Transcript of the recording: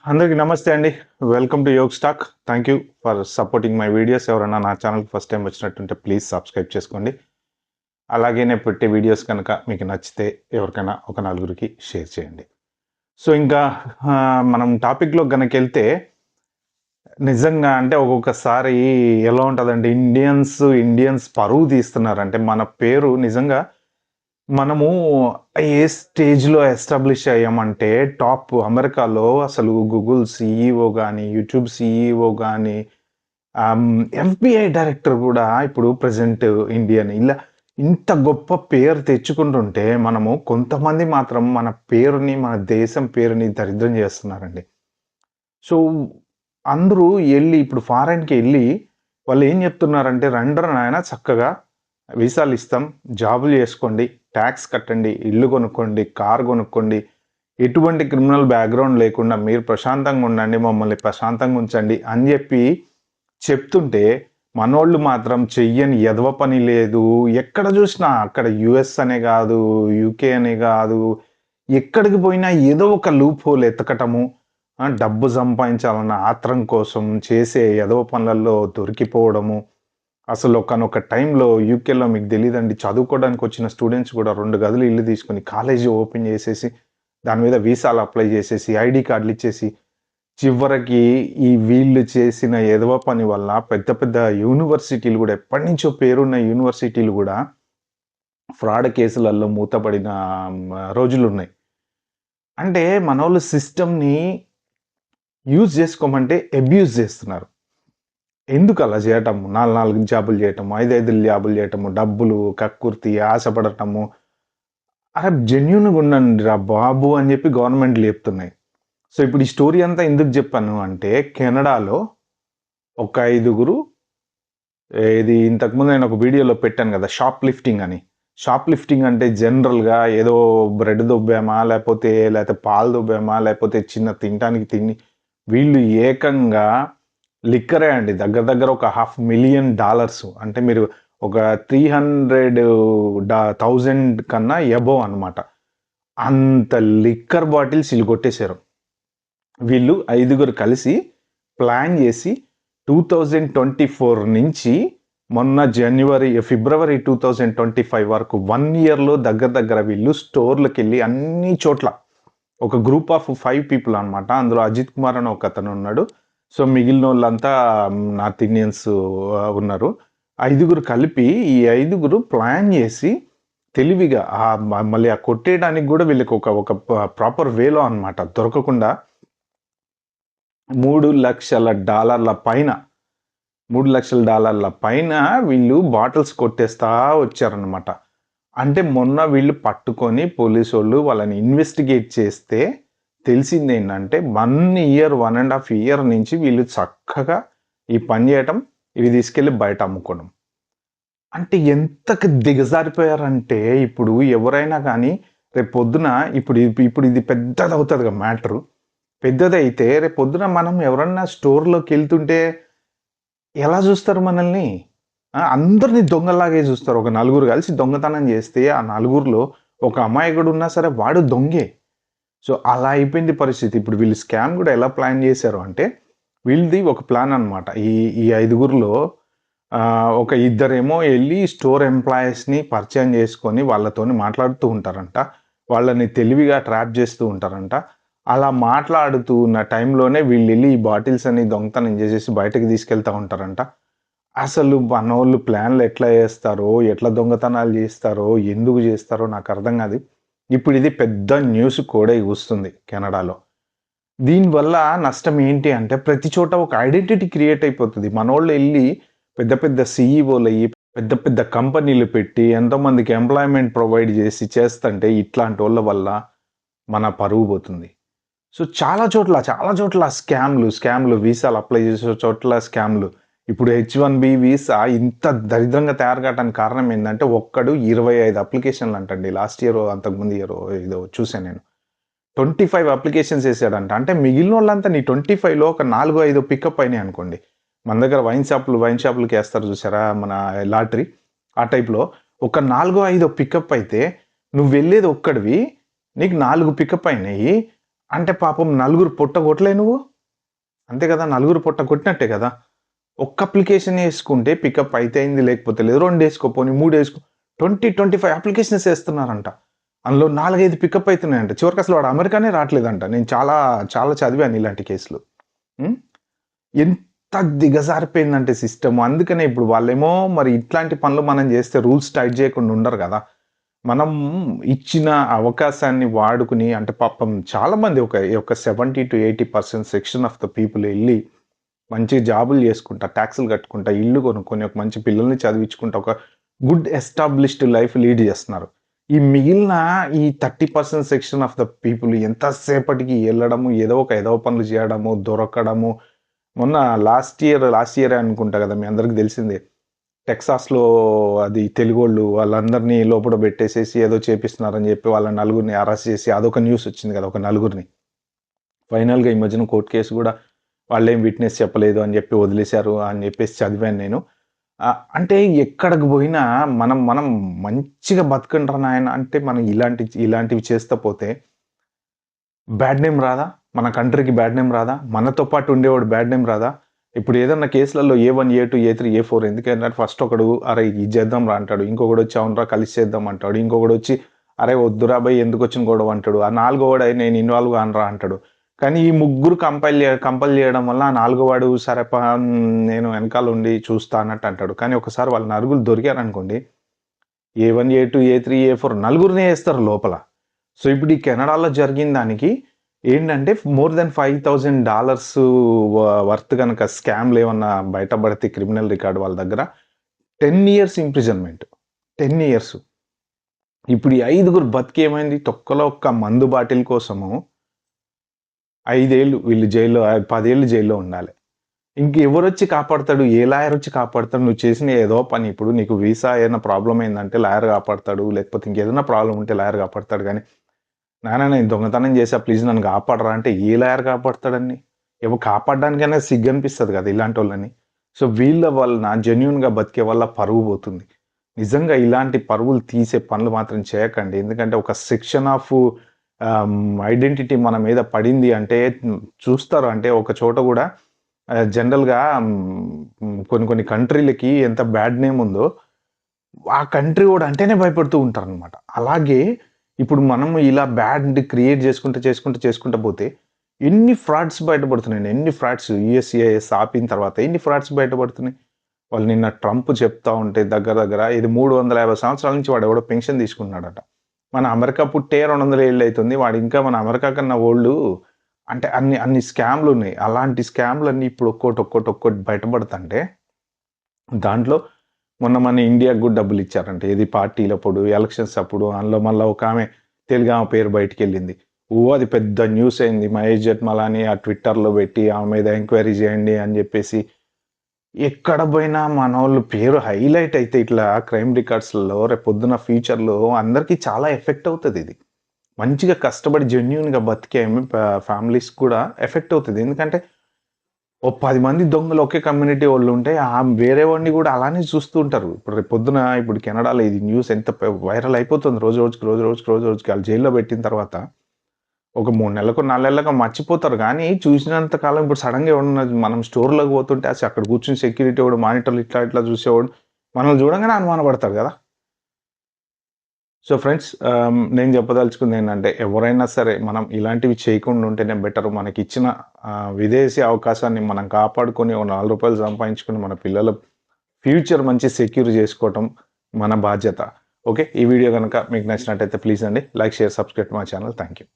అందరికీ నమస్తే అండి. Welcome to Yog stock. Thank you for supporting my videos. ఎవరైనా నా ఛానల్‌కి ఫస్ట్ టైమ్ వచ్చినట్టుంటే ప్లీజ్ సబ్స్క్రైబ్ చేసుకోండి. అలాగే నేను పెట్టే వీడియోస్ కనుక మీకు నచ్చితే ఎవరికైనా ఒక నలుగురికి షేర్ చేయండి. సో, ఇంకా మనం టాపిక్‌లోకి గనకెళ్తే నిజంగా అంటే ఒక్కొక్కసారి ఎలా ఉంటదంటే ఇండియన్స్ పరువు తీస్తున్నారు. అంటే మన పేరు నిజంగా మనము ఏ స్టేజ్‌లో ఎస్టాబ్లిష్ అయ్యామంటే టాప్ అమెరికాలో అసలు గూగుల్ సీఈఓ గాని, యూట్యూబ్ సీఈఓ గాని, ఎఫ్‌బీఐ డైరెక్టర్ గూడా ఇప్పుడు ప్రెజెంట్ ఇండియన్. ఇలా ఇంత గొప్ప పేరు తెచ్చుకుంటుంటే మనము కొంతమంది మాత్రం మన పేరుని, మన దేశం పేరుని దరిద్రం జేస్తున్నారండి. సో, అందరూ ఇప్పుడు ఫారెన్‌కెళ్ళి వాళ్ళేం జెప్తున్నారంటే, "రండ్రా నాయనా చక్కగా వీసాలిస్తాం, జాబులు జేసుకోండి, టాక్స్ కట్టండి, ఇల్లు కొనుక్కోండి, కారు కొనుక్కోండి. ఎటువంటి క్రిమినల్ బ్యాక్‌గ్రౌండ్ లేకుండా మీరు ప్రశాంతంగా ఉండండి, మమ్మల్ని ప్రశాంతంగా ఉంచండి" అని జెప్పి చెప్తుంటే, మనోళ్ళు మాత్రం చెయ్యని ఎదవ పని లేదు. ఎక్కడ జూసినా అక్కడ యూఎస్ అనే గాదు, యూకే అనే గాదు, ఎక్కడికి పోయినా ఏదో ఒక లూప్ హోల్ ఎతకటము, డబ్బు సంపాదించాలన్న ఆత్రం కోసం చేసే ఎదవ పనులలో దొరికిపోవడము. అసలు ఒకానొక టైంలో యూకేలో మీకు తెలీదండి, చదువుకోవడానికొచ్చిన స్టూడెంట్స్ గూడా 2 గదులు ఇల్లు తీసుకొని కాలేజీ ఓపెన్ జేసేసి, దాని మీద వీసాలు అప్లై జేసేసి, ఐడీ కార్డులిచ్చేసి, చివరకి ఈ వీళ్ళు చేసిన ఎదవ పని వల్ల పెద్ద పెద్ద యూనివర్సిటీలు గూడా ఎప్పటినుంచో పేరున్న యూనివర్సిటీలు గూడా ఫ్రాడ్ కేసులలో మూతపడిన రోజులున్నాయి. అంటే మనోళ్ళు సిస్టమ్‌ని యూజ్ జేసుకోమంటే అబ్యూజ్ జేస్తున్నారు. ఎందుకలా జేయటము? 4 జాబులు జేయటము, 5 జాబులు జేయటము, డబ్బులు, కక్కుర్తి, ఆశపడటము. అరె జెన్యూన్‌గా ఉండండిరా బాబు అని జెప్పి గవర్నమెంట్‌లు జెప్తున్నాయి. సో, ఇప్పుడు ఈ స్టోరీ అంతా ఎందుకు జెప్పాను అంటే, కెనడాలో ఒక ఐదుగురు ఇంతకుముందు నేను ఒక వీడియోలో పెట్టాను గదా! షాప్ లిఫ్టింగ్ అని. షాప్ లిఫ్టింగ్ అంటే జనరల్‌గా ఏదో బ్రెడ్ దొబ్బామా, లేపోతే పాలు దొబ్బామా, లేపోతే చిన్న తినటానికి తిని వీళ్ళు ఏకంగా లిక్కరే అండి. దగ్గర దగ్గర ఒక $500,000 అంటే మీరు ఒక 300,000 కన్నా అబోవ్ అన్నమాట. అంత లిక్కర్ బాటిల్స్ ఈళ్ళు కొట్టేశారు. వీళ్ళు ఐదుగురు కలిసి ప్లాన్ జేసి 2024 నుంచి మొన్న ఫిబ్రవరి 2025 వరకు 1 ఇయర్‌లో దగ్గర దగ్గర వీళ్ళు స్టోర్‌లకెళ్ళి అన్ని చోట్ల ఒక గ్రూప్ ఆఫ్ 5 పీపుల్ అన్నమాట. అందులో అజిత్ కుమార్ అని ఒకతనున్నాడు. సో, మిగిలినోళ్ళంతా నార్త్ ఇండియన్స్ ఉన్నారు. ఐదుగురు కలిపి ఈ ఐదుగురు ప్లాన్ జేసి తెలివిగా మళ్ళీ కొట్టేయడానికి గూడా వీళ్ళకి ఒక ప్రాపర్ వేలో అన్నమాట. దొరకకుండా $3,00,000 పైన $3,00,000 పైన వీళ్ళు బాటిల్స్ కొట్టేస్తా వచ్చారన్నమాట. అంటే మొన్న వీళ్ళు పట్టుకొని పోలీసోళ్ళు వాళ్ళని ఇన్వెస్టిగేట్ చేస్తే తెలిసిందేంటంటే 1 ఇయర్, 1½ ఇయర్ నుంచి వీళ్ళు చక్కగా ఈ పని జేయటం, ఇవి తీసుకెళ్ళి బయట అమ్ముకోవడం. అంటే ఎంతకు దిగజారిపోయారంటే ఇప్పుడు ఎవరైనా గానీ రేపొద్దున ఇప్పుడు ఇది పెద్దదవుతదిగా మ్యాటరు. పెద్దదైతే రేపొద్దున మనం ఎవరన్నా స్టోర్‌లోకెళ్తుంటే ఎలా జూస్తారు మనల్ని? అందరిని దొంగల్లాగే జూస్తారు. ఒక నలుగురు కలిసి దొంగతనం జేస్తే, ఆ నలుగురిలో ఒక అమాయకుడున్నా సరే వాడు దొంగే. సో, అలా అయిపోయింది పరిస్థితి. ఇప్పుడు వీళ్ళు స్కామ్ గూడా ఎలా ప్లాన్ జేశారు అంటే, వీళ్ళది ఒక ప్లాన్ అన్నమాట. ఈ ఐదుగురిలో ఒక ఇద్దరేమో ఎళ్లి స్టోర్ ఎంప్లాయీస్‌ని పరిచయం జేసుకొని వాళ్ళతోని మాట్లాడుతూ ఉంటారంట. వాళ్ళని తెలివిగా ట్రాప్ జేస్తూ ఉంటారంట. అలా మాట్లాడుతూ ఉన్న టైంలోనే వీళ్ళెళ్లి ఈ బాటిల్స్ అన్ని దొంగతనం జేసేసి బయటకి తీసుకెళ్తా ఉంటారంట. అసలు మనోళ్ళు ప్లాన్‌లు ఎట్లా జేస్తారో, ఎట్లా దొంగతనాలు జేస్తారో, ఎందుకు జేస్తారో నాకర్థం గాదు. ఇప్పుడు ఇది పెద్ద న్యూస్ కోడై కూస్తుంది కెనడాలో. దీనివల్ల నష్టం ఏంటి అంటే ప్రతి చోట ఒక ఐడెంటిటీ క్రియేట్ అయిపోతది. మనోళ్ళెళ్లి పెద్ద పెద్ద సీఈఓలయ్యి, పెద్ద పెద్ద కంపెనీలు పెట్టి ఎంతోమందికి ఎంప్లాయ్‌మెంట్ ప్రొవైడ్ జేసి చేస్తంటే ఇట్లాంటోళ్ళ వల్ల మన పరువు పోతుంది. సో, చాలా చోట్ల స్కామ్‌లు వీసాలు అప్లై చేసే చోట్ల స్కామ్‌లు. ఇప్పుడు హెచ్-1బీ వీసా ఇంత దరిద్రంగా తయారు కావడానికి కారణం ఏందంటే, ఒక్కడు 25 అప్లికేషన్‌లంటండి. లాస్ట్ ఇయరో, అంతకుముందు ఇయరో ఏదో చూసాను నేను. 25 అప్లికేషన్స్ ఏసాడంట. అంటే మిగిలినోళ్ళంతా నీ 25లో ఒక 4, 5 పికప్ అయినాయనుకోండి. మన దగ్గర వైన్ షాపులకేస్తారు చూసారా? మన లాటరీ. ఆ టైప్‌లో ఒక 4, 5 పికప్ అయితే, నువ్వెళ్ళేది ఒక్కడివి. నీకు 4 పికప్ అయినాయి. అంటే పాపం నలుగురు పొట్ట కొట్టలే నువ్వు? అంతే కదా! నలుగురు పొట్ట కొట్టినట్టే కదా! ఒక్క అప్లికేషన్ యేసుకుంటే పికప్ అయితే అయింది, లేకపోతే లేదు. 2 యేసుకో పోనీ 3 యేసుకో. 20, 25 అప్లికేషన్స్ యేస్తున్నారంట. అందులో 4, 5 పికప్ అయితున్నాయంట. చివరికసలు వాడు అమెరికానే రావట్లేదంట. నేను చాలా, చాలా చదివాను ఇలాంటి కేసులు. హ్మ్. ఎంత దిగజారిపోయిందంటే సిస్టము. అందుకనే ఇప్పుడు వాళ్ళేమో మరి ఇట్లాంటి పనులు మనం జేస్తే రూల్స్ టైట్ జేయకుండా ఉండరు గదా! మనం ఇచ్చిన అవకాశాన్ని వాడుకుని అంటే పాపం చాలామంది ఒక 70-80% సెక్షన్ ఆఫ్ ద పీపుల్ ఎళ్లి మంచి జాబులు చేసుకుంటా, టాక్స్‌లు కట్టుకుంటా, ఇల్లు కొనుక్కొని, ఒక మంచి పిల్లల్ని చదివించుకుంటా, ఒక గుడ్ ఎస్టాబ్లిష్డ్ లైఫ్ లీడ్ చేస్తున్నారు. ఈ మిగిలిన ఈ 30% సెక్షన్ ఆఫ్ ద పీపుల్ ఎంతసేపటికి ఎళ్ళడము, ఏదో ఒక ఎదవ పనులు చేయడము, దొరకడము. మొన్న లాస్ట్ ఇయరే అనుకుంటా కదా! మీ అందరికి తెలిసిందే. టెక్సాస్‌లో అది తెలుగోళ్ళు వాళ్ళందరిని లోపల పెట్టేసేసి ఏదో చేపిస్తున్నారని చెప్పి వాళ్ళ నలుగురిని అరెస్ట్ చేసి అదొక న్యూస్ వచ్చింది కదా! ఒక నలుగురిని. ఫైనల్‌గా ఈ మధ్యన కోర్ట్ కేస్ గూడా వాళ్ళేం విట్‌నెస్ చెప్పలేదు అని జెప్పి వదిలేశారు అని జెప్పేసి చదివాను నేను. అంటే ఎక్కడికి బోయినా మనం మనం మంచిగా బతకండ్రా నాయన అంటే మనం ఇలాంటివి చేస్తా పోతే బ్యాడ్ నేమ్ రాదా? మన కంట్రీకి బ్యాడ్ నేమ్ రాదా? మనతో పాటు ఉండేవాడు బ్యాడ్ నేమ్ రాదా? ఇప్పుడు ఏదన్నా కేసులలో ఏ1, ఏ2, ఏ3, ఏ4 ఎందుకంటే ఫస్ట్ ఒకడు అరే! ఇది చేద్దాంరా అంటాడు. ఇంకొకడొచ్చి అవునురా కలిసి చేద్దాం అంటాడు. ఇంకొకడొచ్చి అరే! వద్దురా బయ్ ఎందుకొచ్చిన గొడవ అంటాడు. ఆ నాలుగోవాడు నేను ఇన్వాల్వ్ కానురా అంటాడు. కానీ ఈ ముగ్గురు కంపల్ చేయడం వల్ల ఆ నాలుగోవాడు సరే నేను వెనకాలుండి చూస్తా అన్నట్టు అంటాడు. కానీ ఒకసారి వాళ్ళ నలుగురు దొరికారనుకోండి ఏ1, ఏ2, ఏ3, ఏ4 నలుగురినే ఏస్తారు లోపల. సో, ఇప్పుడు ఈ కెనడాలో జరిగిన దానికి ఏంటంటే మోర్ థాన్ $5,000 వర్త్ గనక స్కామ్‌లేమన్నా బయటపడితే క్రిమినల్ రికార్డ్ వాళ్ళ దగ్గర 10 ఇయర్స్ ఇంప్రిజన్‌మెంట్. 10 ఇయర్స్. ఇప్పుడు ఈ ఐదుగురు బతికేమైంది? తొక్కలో ఒక్క మందు బాటిల్ కోసము 5 ఏళ్ళు వీళ్ళు జైల్‌లో 10 ఏళ్ళు జైల్‌లో ఉండాలి. ఇంకెవరొచ్చి కాపాడతాడు? ఏ లాయరొచ్చి కాపాడతాడు? నువ్వు చేసిన ఏదో పని. ఇప్పుడు నీకు వీసా ఏదైనా ప్రాబ్లమ్ అయిందంటే లాయర్ కాపాడతాడు. లేకపోతే ఇంకేదైనా ప్రాబ్లమ్ ఉంటే లాయర్ కాపాడతాడు గానీ, నాన్న నేను దొంగతనం చేశా ప్లీజ్ నన్ను కాపాడరా అంటే ఏ లాయర్ కాపాడతాడండి? కాపాడడానికైనా సిగ్గనిపిస్తది కదా! ఇలాంటోళ్ళని. సో, వీళ్ళ వలన జెన్యూన్‌గా బతికే వాళ్ళ పరువు పోతుంది. నిజంగా ఇలాంటి పరువులు తీసే పనులు మాత్రం చేయకండి. ఎందుకంటే ఒక సెక్షన్ ఆఫ్ ఐడెంటిటీ మన మీద పడింది అంటే చూస్తారు. అంటే ఒక చోట గూడా జనరల్‌గా కొన్ని కొన్ని కంట్రీలకి ఎంత బ్యాడ్ నేమ్ ఉందో, ఆ కంట్రీ వోడు అంటేనే భయపడుతూ ఉంటారనమాట. అలాగే ఇప్పుడు మనం ఇలా బ్యాడ్ క్రియేట్ చేసుకుంటా పోతే ఎన్ని ఫ్రాడ్స్ బయటపడుతున్నాయండి. ఎన్ని ఫ్రాడ్స్ యూఎస్‌సిఐఎస్ ఆపిన తర్వాత ఎన్ని ఫ్రాడ్స్ బయటపడుతున్నాయి. వాళ్ళు నిన్న ట్రంప్ చెప్తా ఉంటే దగ్గర దగ్గర ఇది 350 సంవత్సరాల నుంచి వాడెవడో పెన్షన్ తీసుకుంటున్నాడట. మన అమెరికా పుట్టే 200 ఏళ్లయితుంది. వాడు ఇంకా మన అమెరికా కన్నా ఓల్డు అంటే అన్ని స్కామ్‌లున్నాయి. అలాంటి స్కామ్‌లన్నీ ఇప్పుడు ఒక్కోటి బయటపడుతంటే, దాంట్లో మొన్న మన ఇండియాకి గూడా డబ్బులిచ్చారంట. ఏది పార్టీలప్పుడు, ఎలక్షన్స్ అప్పుడు అందులో మళ్ళా ఒకామె తెలుగామె పేరు బయటికెళ్ళింది. అది పెద్ద న్యూస్ అయింది. మహేష్ జెఠ్మలాని ఆ ట్విట్టర్‌లో పెట్టి ఆమె మీద ఎంక్వైరీ చేయండి అని జెప్పేసి ఎక్కడ బోయినా మనోళ్ళు పేరు హైలైట్ అయితే ఇట్లా క్రైమ్ రికార్డ్స్‌లలో రేపొద్దున ఫ్యూచర్‌లో అందరికి చాలా ఎఫెక్ట్ అవుతదిది. మంచిగా కష్టపడి జెన్యూన్‌గా బతికే ఫ్యామిలీస్ కూడా ఎఫెక్ట్ అవుతది. ఎందుకంటే ఓ 10 మంది దొంగలు ఒకే కమ్యూనిటీ వోళ్ళుంటే వేరే వాడిని గూడా అలానే చూస్తూ ఉంటారు. ఇప్పుడు రేపు పొద్దున ఇప్పుడు కెనడాలో ఇది న్యూస్ ఎంత వైరల్ అయిపోతుంది రోజు రోజుకి ఆళ్ళు జైల్‌లో పెట్టిన తర్వాత ఒక 3 నెలలకో, 4 నెలలకో మర్చిపోతారు గానీ, చూసినంత కాలం ఇప్పుడు సడెన్‌గా ఎవడన్నా మనం స్టోర్‌లోకి పోతుంటే అక్కడ కూర్చొని సెక్యూరిటీ వాడు మానిటర్‌లో ఇట్లా చూసేవాడు మనల్ని చూడంగానే అనుమానపడతారు గదా! సో ఫ్రెండ్స్ నేను చెప్పదలుచుకుందేంటంటే ఎవరైనా సరే మనం ఇలాంటివి చేయకుండా ఉంటేనే బెటర్. మనకిచ్చిన విదేశీ అవకాశాన్ని మనం కాపాడుకొని ఓ రూ. 4 సంపాదించుకొని మన పిల్లల ఫ్యూచర్ మంచి సెక్యూర్ చేసుకోవటం మన బాధ్యత. ఓకే. ఈ వీడియో గనక మీకు నచ్చినట్టయితే ప్లీజ్ అండి like, share, subscribe to my channel. Thank you.